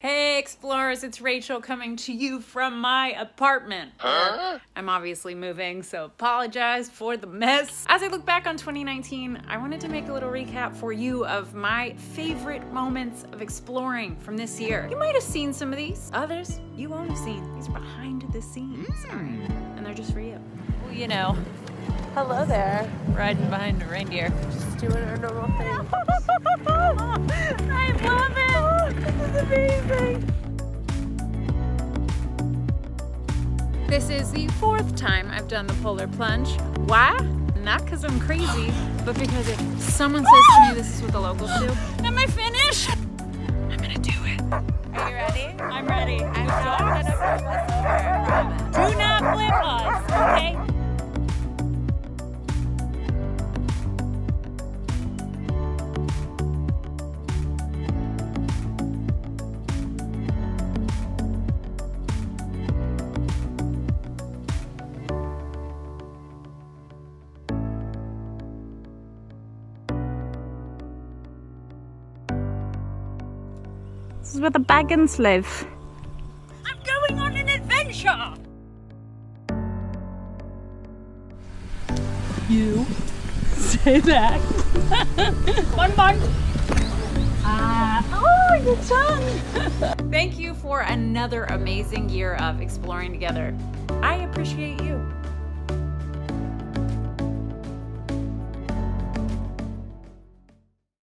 Hey explorers, it's Rachel coming to you from my apartment. I'm obviously moving, so apologize for the mess. As I look back on 2019, I wanted to make a little recap for you of my favorite moments of exploring from this year. You might have seen some of these, others you won't have seen. These are behind the scenes, all right? And they're just for you. Well, you know, Hello there. riding behind a reindeer. Just doing our normal thing. I love it! This is amazing. This is the fourth time I've done the polar plunge. Why? Not because I'm crazy, but because if someone says to me this is what the locals do, am I finished? I'm gonna do it. Are you ready? I'm ready. I'm not gonna flip us over, I promise. Do not flip us, okay? This is where the Baggins live. I'm going on an adventure! You say that. One more. Oh, your tongue. Thank you for another amazing year of exploring together. I appreciate you.